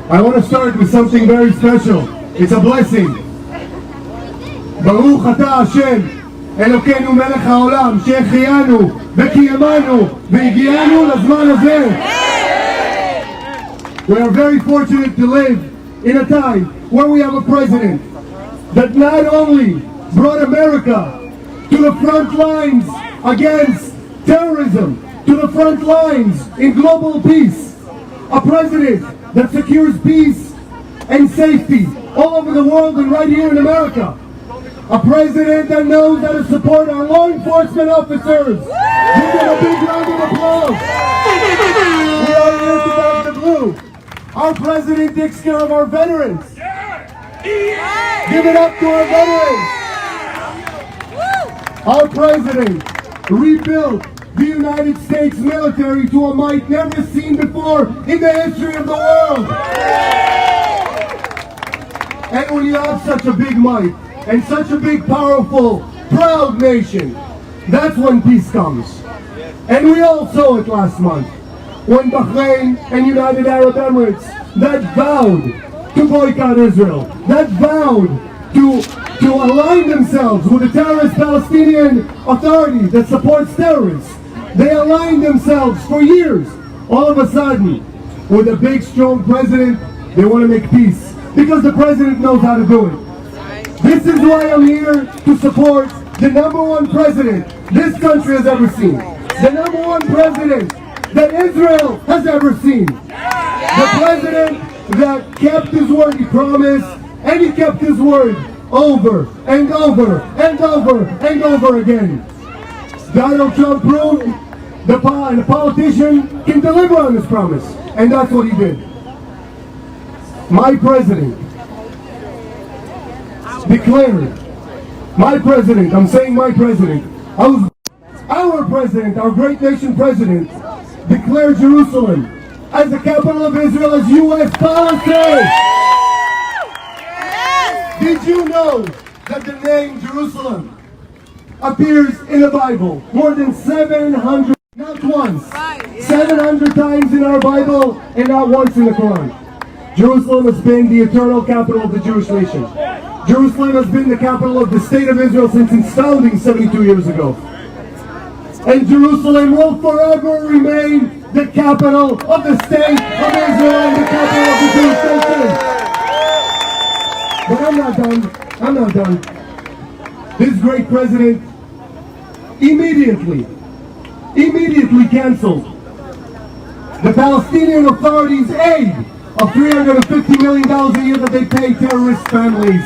I want to start with something very special. It's a blessing. ברוך אתה השם, אלוקינו מלך העולם, שהחיינו וקיימנו והגיענו לזמן הזה. We are very fortunate to live in a time where we have a president that not only brought America to the front lines against terrorism, to the front lines in global peace, a president that secures peace and safety all over the world and right here in America. A president that knows how to support our law enforcement officers. Give them a big round of applause. We are here to back the blue. Our president takes care of our veterans. Give it up to our veterans. Our president rebuilt the United States military to a might never seen before in the history of the world. And when you have such a big might and such a big, powerful, proud nation, that's when peace comes. And we all saw it last month when Bahrain and United Arab Emirates that vowed to boycott Israel, that vowed to align themselves with the terrorist Palestinian Authority that supports terrorists. They aligned themselves for years. All of a sudden, with a big, strong president, they want to make peace because the president knows how to do it. This is why I'm here to support the #1 president this country has ever seen. The #1 president that Israel has ever seen. The president that kept his word he promised, and he kept his word over and over and over and over again. Donald Trump proved the politician can deliver on his promise, and that's what he did. My president declared, I'm saying my president, our president, our great nation president, declared Jerusalem as the capital of Israel as U.S. policy. Did you know that the name Jerusalem appears in the Bible more than 700, not once, 700 times in our Bible and not once in the Quran? Jerusalem has been the eternal capital of the Jewish nation. Jerusalem has been the capital of the state of Israel since its founding 72 years ago. And Jerusalem will forever remain the capital of the state of Israel and the capital of the Jewish nation. But I'm not done. This great president immediately canceled the Palestinian Authority's aid of $350 million a year that they pay terrorist families.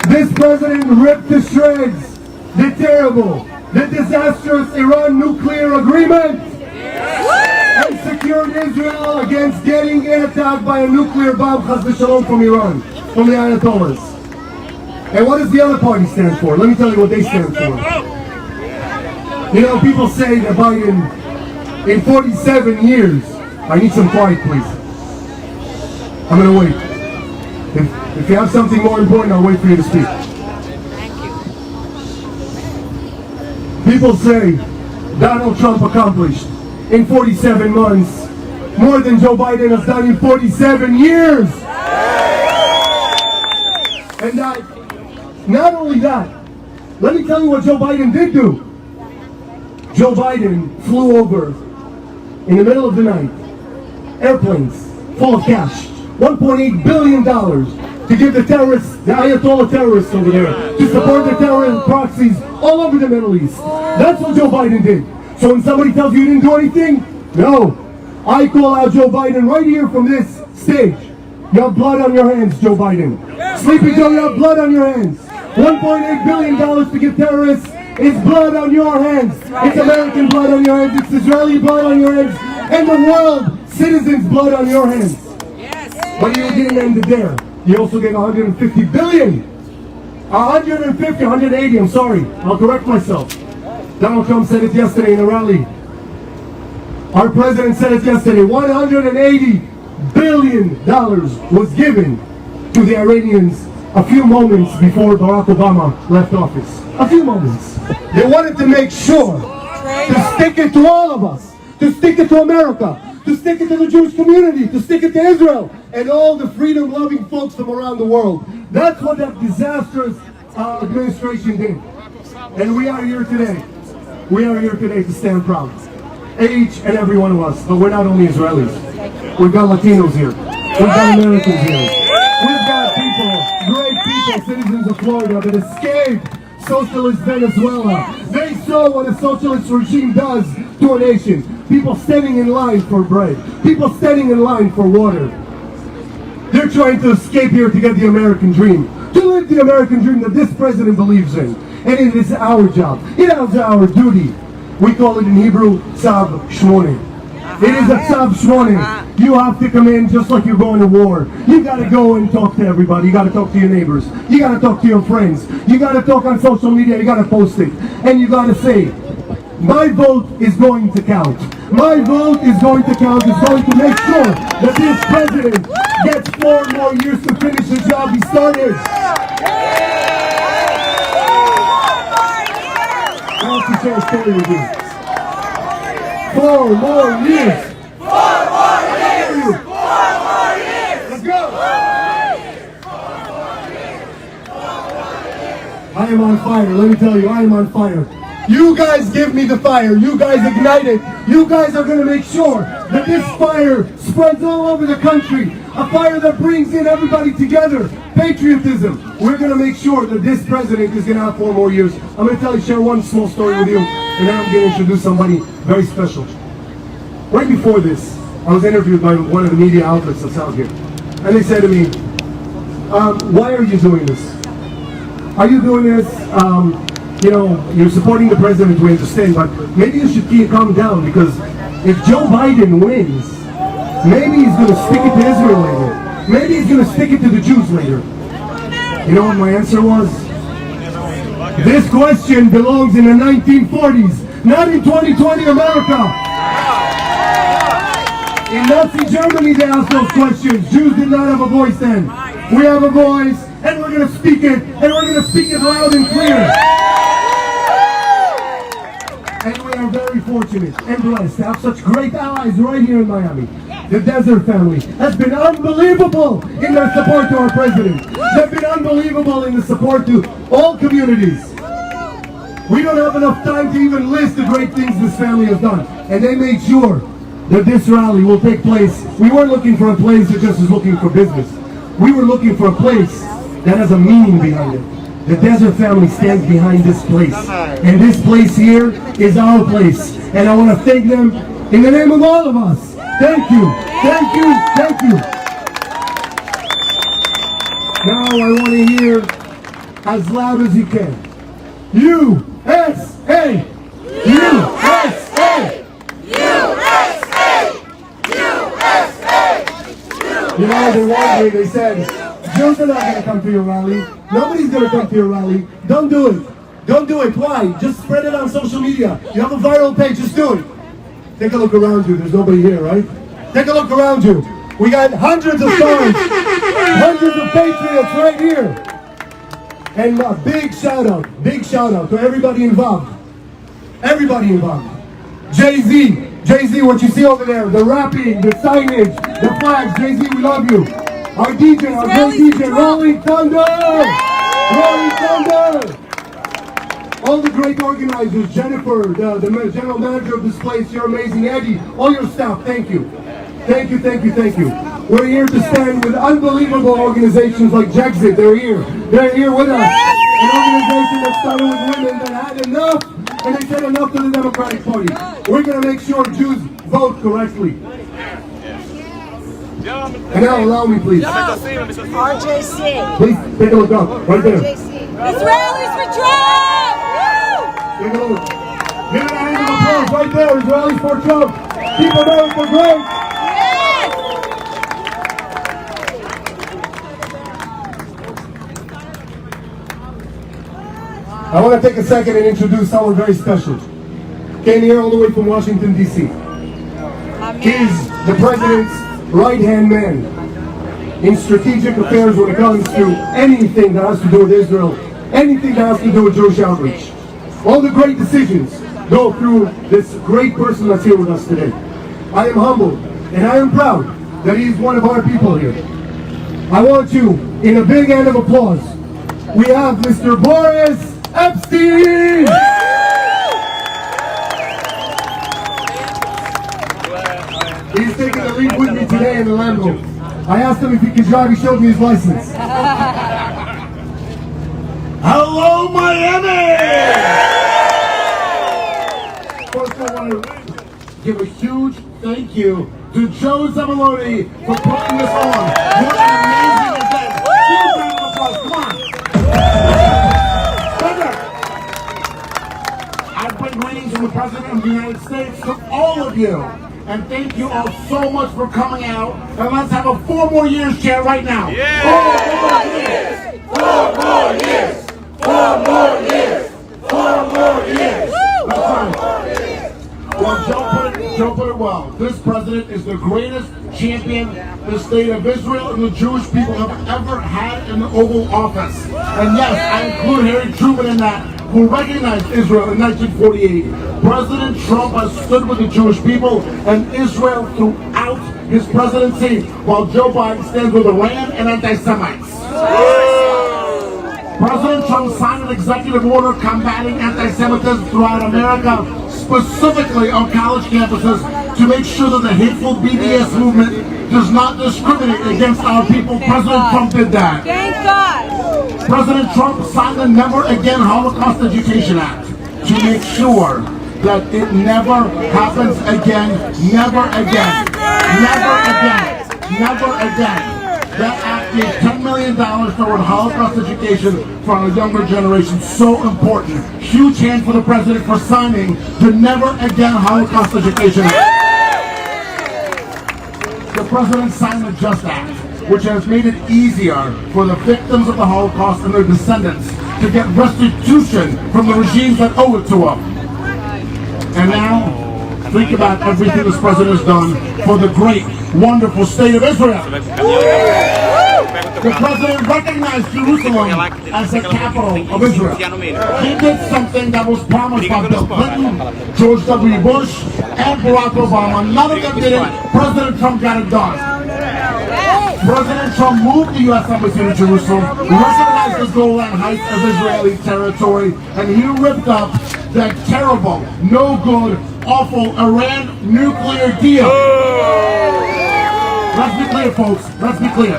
This president ripped to shreds the terrible, the disastrous Iran nuclear agreement and secured Israel against getting attacked by a nuclear bomb, chas v'shalom, from Iran, from the Ayatollahs. And what does the other party stand for? Let me tell you what they stand for. You know, people say that Biden, in 47 years, I need some quiet, please. I'm going to wait. If you have something more important, I'll wait for you to speak. Thank you. People say Donald Trump accomplished in 47 months more than Joe Biden has done in 47 years. And not only that, let me tell you what Joe Biden did do. Joe Biden flew over in the middle of the night, airplanes full of cash, $1.8 billion to give the terrorists, the Ayatollah terrorists over there, to support the terrorist proxies all over the Middle East. That's what Joe Biden did. So when somebody tells you didn't do anything, no. I call out Joe Biden right here from this stage. You have blood on your hands, Joe Biden. Sleepy Joe, you have blood on your hands. $1.8 billion to give terrorists is blood on your hands. It's American blood on your hands. It's Israeli blood on your hands. And the world citizens' blood on your hands. But you didn't end it there. You also gave 150 billion. 180, I'm sorry. I'll correct myself. Donald Trump said it yesterday in a rally. Our president said it yesterday. $180 billion was given to the Iranians a few moments before Barack Obama left office. A few moments. They wanted to make sure to stick it to all of us, to stick it to America, to stick it to the Jewish community, to stick it to Israel, and all the freedom-loving folks from around the world. That's what that disastrous administration did. And we are here today. We are here today to stand proud. Each and every one of us. But we're not only Israelis. We've got Latinos here. We've got Americans here. We've got people, great people, citizens of Florida that escaped socialist Venezuela. They saw what a socialist regime does to a nation. People standing in line for bread. People standing in line for water. They're trying to escape here to get the American dream. To live the American dream that this president believes in. And it is our job. It is our duty. We call it in Hebrew, Tzav Shmone. It is a Tzav Shmone. You have to come in just like you're going to war. You got to go and talk to everybody. You got to talk to your neighbors. You got to talk to your friends. You got to talk on social media. You got to post it. And you got to say, my vote is going to count. My vote is going to count. It's going to make sure that this president gets 4 more years to finish the job he started. I want to share a story with you. 4 more years. 4 more years. 4 more years. Let's go. I am on fire. Let me tell you, I am on fire. You guys give me the fire. You guys ignite it. You guys are going to make sure that this fire spreads all over the country. A fire that brings in everybody together. Patriotism. We're going to make sure that this president is going to have 4 more years. I'm going to share one small story with you, and then I'm going to introduce somebody very special. Right before this, I was interviewed by one of the media outlets that's out here. And they said to me, why are you doing this? Are you doing this? You know, you're supporting the president, we understand, but maybe you should calm down, because if Joe Biden wins, maybe he's going to stick it to Israel later. Maybe he's going to stick it to the Jews later. You know what my answer was? This question belongs in the 1940s, not in 2020 America. In Nazi Germany they asked those questions. Jews did not have a voice then. We have a voice, and we're going to speak it, and we're going to speak it loud and clear. And we are very fortunate and blessed to have such great allies right here in Miami. The Desert family has been unbelievable in their support to our president. They've been unbelievable in the support to all communities. We don't have enough time to even list the great things this family has done. And they made sure that this rally will take place. We weren't looking for a place that just was looking for business. We were looking for a place that has a meaning behind it. The Desert family stands behind this place. And this place here is our place. And I want to thank them in the name of all of us. Thank you. Thank you. Thank you. Now I want to hear as loud as you can. USA! USA! USA! USA! You know, they warned me, they said, Jews are not going to come to your rally. Nobody's going to come to your rally. Don't do it. Don't do it. Why? Just spread it on social media. You have a viral page, just do it. Take a look around you. There's nobody here, right? Take a look around you. We got hundreds of stars, hundreds of patriots right here. And a big shout out to everybody involved. Everybody involved. Jay-Z, what you see over there, the rapping, the signage, the flags. Jay-Z, we love you. Our DJ, our great DJ, Rolling Thunder! Rolling Thunder! All the great organizers, Jennifer, the general manager of this place, you're amazing. Eddie, all your staff, thank you. Thank you, thank you, thank you. We're here to stand with unbelievable organizations like Jexit. They're here. They're here with us. An organization that started with women that had enough, and they said enough to the Democratic Party. We're going to make sure Jews vote correctly. And now allow me, please. RJC. Please take a look up, right there. Israelis for Trump! Take a look. Give it a hand of applause right there. Israelis for Trump. Keep America great. I want to take a second and introduce someone very special. Came here all the way from Washington, D.C. He's the president's right-hand man in strategic affairs when it comes to anything that has to do with Israel, anything that has to do with Jewish outreach. All the great decisions go through this great person that's here with us today. I am humbled and I am proud that he's one of our people here. I want you, in a big hand of applause, we have Mr. Boris Epstein! He's taking the lead with me today in the Lambo. I asked him if he could drive, he showed me his license. Hello, Miami! First, I want to give a huge thank you to Joe Zamoloni for putting this on. What an amazing event! Huge round of applause, come on! Brother, I bring greetings from the President of the United States to all of you. And thank you all so much for coming out. And let's have a 4 more years chair right now. Yeah. 4 more years! 4 more years! 4 more years! 4 more years! That's right. Well, Joe put it well. This president is the greatest champion the state of Israel and the Jewish people have ever had in the Oval Office. And yes, I include Harry Truman in that, who recognized Israel in 1948. President Trump has stood with the Jewish people and Israel throughout his presidency, while Joe Biden stands with Iran and anti-Semites. President Trump signed an executive order combating anti-Semitism throughout America, specifically on college campuses, to make sure that the hateful BDS movement does not discriminate against our people. President Trump did that. Thank God. President Trump signed the Never Again Holocaust Education Act to make sure that it never happens again, never again, never again, never again. That act gave $10 million toward Holocaust education for our younger generation. So important. Huge hand for the president for signing the Never Again Holocaust Education Act. The president signed the Just Act, which has made it easier for the victims of the Holocaust and their descendants to get restitution from the regimes that owe it to them. And now, think about everything this president has done for the great, wonderful state of Israel. The president recognized Jerusalem as the capital of Israel. He did something that was promised by Bill Clinton, George W. Bush, and Barack Obama. None of them did it. President Trump got it done. President Trump moved the U.S. Embassy to Jerusalem, recognized the Golan Heights as Israeli territory, and he ripped up that terrible, no good, awful Iran nuclear deal. Let's be clear, folks. Let's be clear.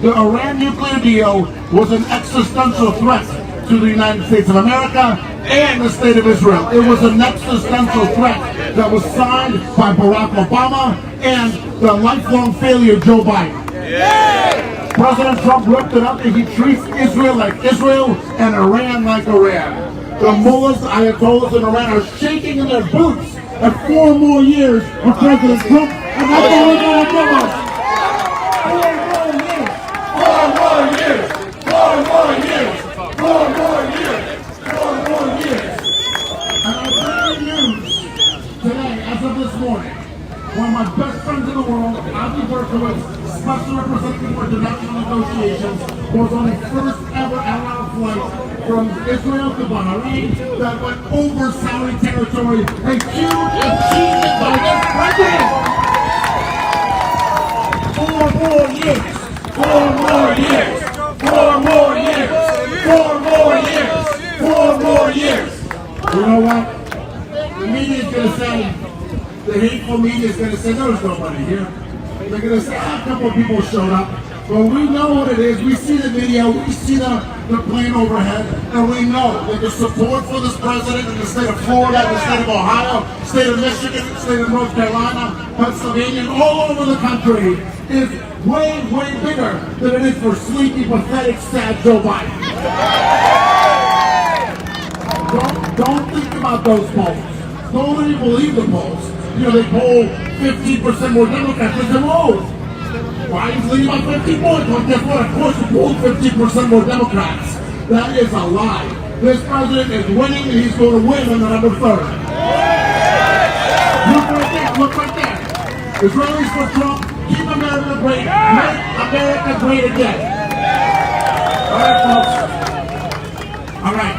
The Iran nuclear deal was an existential threat to the United States of America and the state of Israel. It was an existential threat that was signed by Barack Obama and the lifelong failure of Joe Biden. Yeah. President Trump ripped it up and he treats Israel like Israel and Iran like Iran. The mullahs, ayatollahs in Iran are shaking in their boots at 4 more years with President Trump, and that's all we're going to give us. 4 more years! 4 more years! 4 more years! 4 more years! And I'm bringing news today, as of this morning. One of my best friends in the world, Avi Berkowitz, Special Representative for International Negotiations, was on his first ever El Al flight from Israel to Bahrain that went over Saudi territory. A huge achievement by this president! 4 more years! 4 more years! 4 more years! 4 more years! 4 more years! You know what? The media is going to say, the hateful media is going to say, there's nobody here. They're going to say, a couple of people showed up. But we know what it is. We see the video, we see the plane overhead, and we know that the support for this president in the state of Florida, the state of Ohio, state of Michigan, the state of North Carolina, Pennsylvania, and all over the country is way, way bigger than it is for sleepy, pathetic, sad Joe Biden. Don't think about those polls. Don't even believe the polls. You know, they poll 15% more Democrats than vote. Biden's leading by 50 points. Well, guess what? Of course, you polled 15% more Democrats. That is a lie. This president is winning, and he's going to win on November 3rd. Look right there. Look right there. Israelis for Trump. Keep America great. Make America great again. All right, folks. All right.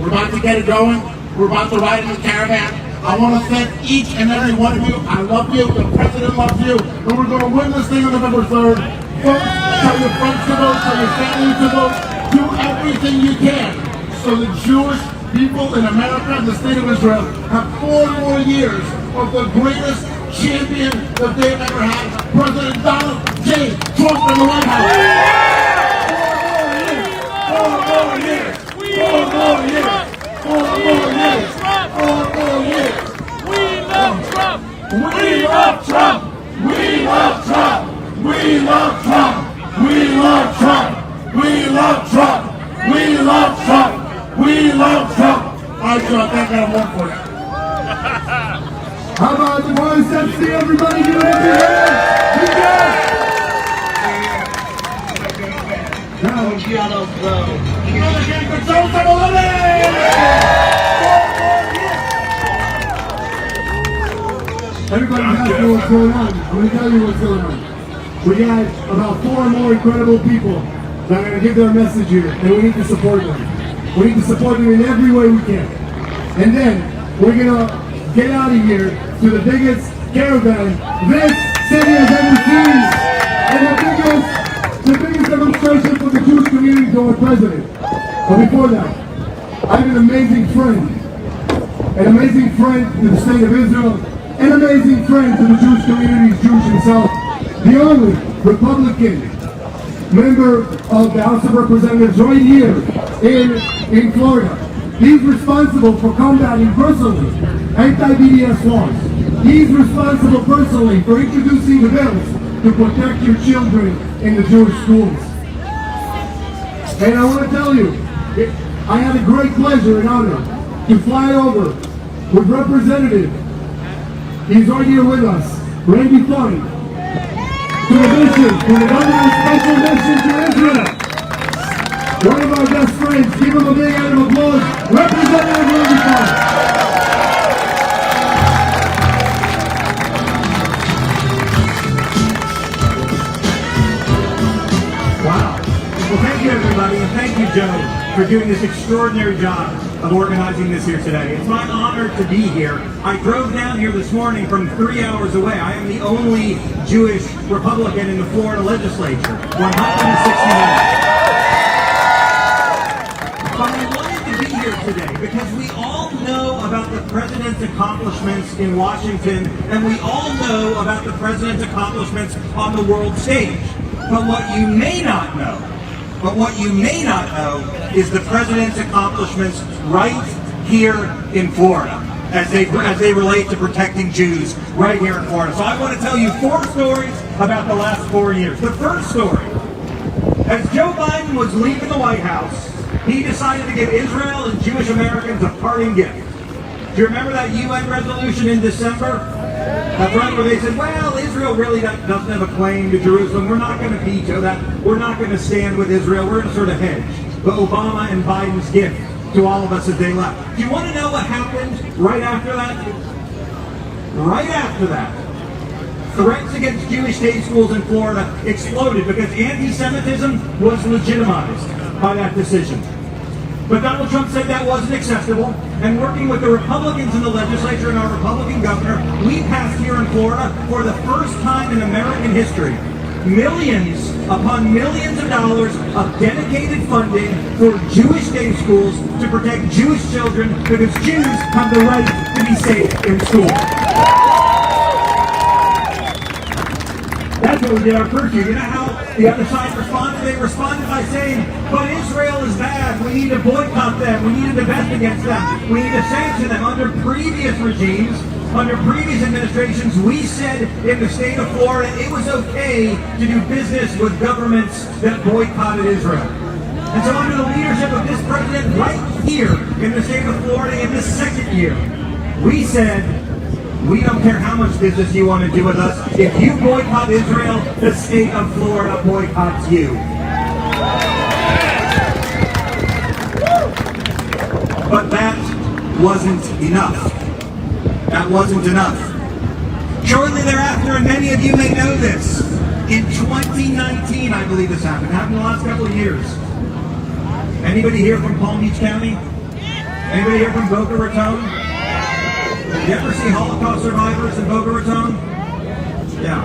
We're about to get it going. We're about to ride in the caravan. I want to thank each and every one of you. I love you. The president loves you. And we're going to win this thing on November 3rd. Folks, tell your friends to vote, tell your family to vote. Do everything you can so the Jewish people in America and the state of Israel have 4 more years of the greatest champion that they've ever had, President Donald J. Trump in the White House. 4 more years. 4 more years. 4 more years. 4 more years. 4 more years. We love Trump. We love Trump. We love Trump. We love Trump. We love Trump. We love Trump. We love Trump. We love Trump. All right, Trump, I got one for you. How about the boys FC, everybody give it a big hand? Everybody has to know what's going on. I'm going to tell you what's going on. We got about 4 more incredible people that are going to give their message here, and we need to support them. We need to support them in every way we can. And then we're going to get out of here to the biggest caravan this city has ever seen, and the biggest demonstration for the Jewish community to our president. But before that, I have an amazing friend to the state of Israel, an amazing friend to the Jewish community, Jewish himself, the only Republican member of the House of Representatives right here in Florida. He's responsible for combating personally anti-BDS laws. He's responsible personally for introducing the bills to protect your children in the Jewish schools. And I want to tell you, I had a great pleasure and honor to fly over with Representative, he's right here with us, Randy Fine, to a mission, to the governor's special mission to Israel. One of our best friends, give him a big round of applause, Representative Randy Fine. Wow. Well, thank you, everybody, and thank you, Joe, for doing this extraordinary job of organizing this here today. It's my honor to be here. I drove down here this morning from 3 hours away. I am the only Jewish Republican in the Florida legislature. 160 minutes. But I wanted to be here today because we all know about the president's accomplishments in Washington, and we all know about the president's accomplishments on the world stage. But what you may not know is the president's accomplishments right here in Florida as they relate to protecting Jews right here in Florida. So I want to tell you 4 stories about the last 4 years. The first story, as Joe Biden was leaving the White House, he decided to give Israel and Jewish Americans a parting gift. Do you remember that UN resolution in December? That's right, where they said, well, Israel really doesn't have a claim to Jerusalem. We're not going to veto that. We're not going to stand with Israel. We're going to sort of hedge. But Obama and Biden's gift to all of us as they left. Do you want to know what happened right after that? Right after that, threats against Jewish day schools in Florida exploded because anti-Semitism was legitimized by that decision. But Donald Trump said that wasn't acceptable, and working with the Republicans in the legislature and our Republican governor, we passed here in Florida, for the first time in American history, millions upon millions of dollars of dedicated funding for Jewish day schools to protect Jewish children, because Jews have the right to be safe in school. That's what we did our first year. You know how the other side responded? They responded by saying, but Israel is bad. We need to boycott them. We need to invest against them. We need to sanction them. Under previous regimes, under previous administrations, we said in the state of Florida it was okay to do business with governments that boycotted Israel. And so under the leadership of this president right here in the state of Florida in this second year, we said, we don't care how much business you want to do with us. If you boycott Israel, the state of Florida boycotts you. But that wasn't enough. That wasn't enough. Shortly thereafter, and many of you may know this, in 2019, I believe this happened. It happened in the last couple of years. Anybody here from Palm Beach County? Anybody here from Boca Raton? Did you ever see Holocaust survivors in Boca Raton? Yeah.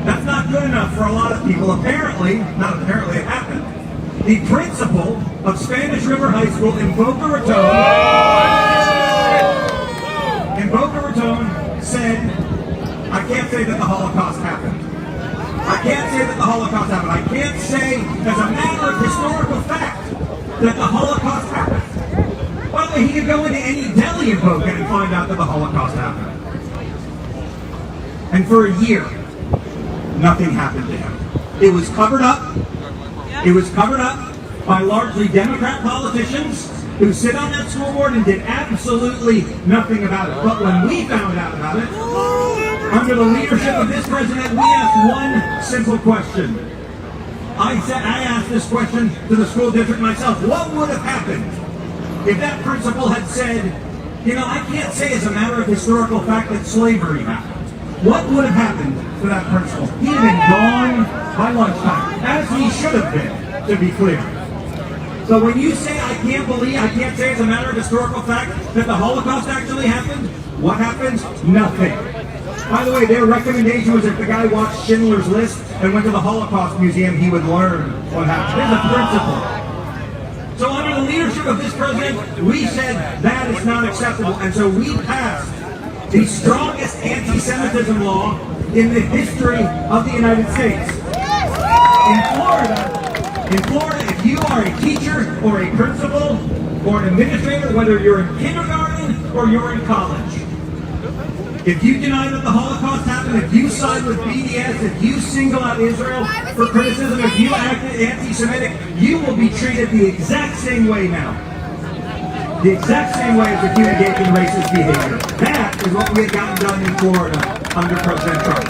That's not good enough for a lot of people. Apparently, not apparently, it happened. The principal of Spanish River High School in Boca Raton said, I can't say that the Holocaust happened. I can't say that the Holocaust happened. I can't say as a matter of historical fact that the Holocaust happened. By the way, he could go into any deli in Boca and find out that the Holocaust happened. And for a year, nothing happened to him. It was covered up. It was covered up by largely Democrat politicians who sit on that school board and did absolutely nothing about it. But when we found out about it, under the leadership of this president, we asked one simple question. I asked this question to the school district myself. What would have happened if that principal had said, you know, I can't say as a matter of historical fact that slavery happened? What would have happened to that principal? He'd have been gone by lunchtime, as he should have been, to be clear. So when you say I can't say as a matter of historical fact that the Holocaust actually happened, what happens? Nothing. By the way, their recommendation was if the guy watched Schindler's List and went to the Holocaust Museum, he would learn what happened. There's a principle. So under the leadership of this president, we said that is not acceptable. And so we passed the strongest anti-Semitism law in the history of the United States. In Florida, if you are a teacher or a principal or an administrator, whether you're in kindergarten or you're in college, if you deny that the Holocaust happened, if you side with BDS, if you single out Israel for criticism, if you act anti-Semitic, you will be treated the exact same way now. The exact same way as if you engage in racist behavior. That is what we had gotten done in Florida under President Trump.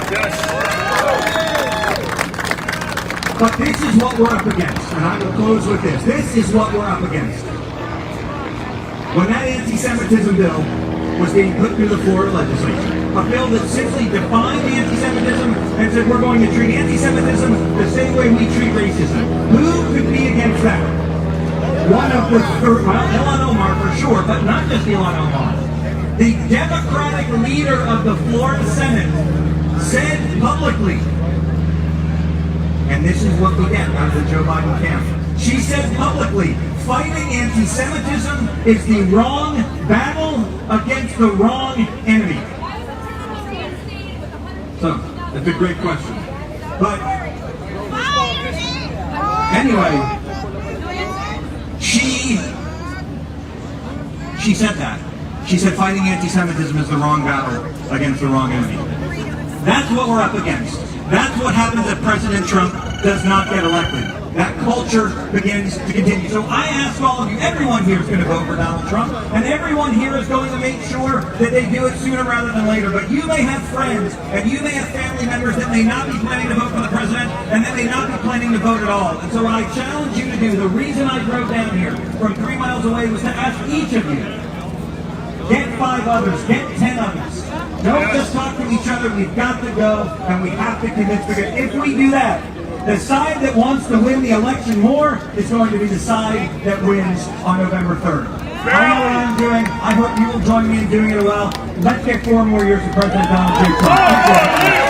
But this is what we're up against, and I will close with this. This is what we're up against. When that anti-Semitism bill was being put through the Florida legislature, a bill that simply defined anti-Semitism and said we're going to treat anti-Semitism the same way we treat racism. Who could be against that? One of the, well, Ilhan Omar for sure, but not just Ilhan Omar. The Democratic leader of the Florida Senate said publicly, and this is what we get out of the Joe Biden camp. She said publicly, fighting anti-Semitism is the wrong battle against the wrong enemy. So, that's a great question. But, anyway, she said that. She said fighting anti-Semitism is the wrong battle against the wrong enemy. That's what we're up against. That's what happens if President Trump does not get elected. That culture begins to continue. So I ask all of you, everyone here is going to vote for Donald Trump, and everyone here is going to make sure that they do it sooner rather than later. But you may have friends, and you may have family members that may not be planning to vote for the president, and that may not be planning to vote at all. And so what I challenge you to do, the reason I drove down here from 3 miles away was to ask each of you, get 5 others, get 10 others. Don't just talk to each other, we've got to go, and we have to convince the good. If we do that, the side that wants to win the election more is going to be the side that wins on November 3rd. I know what I'm doing. I hope you will join me in doing it well. Let's get 4 more years of President Donald J. Trump.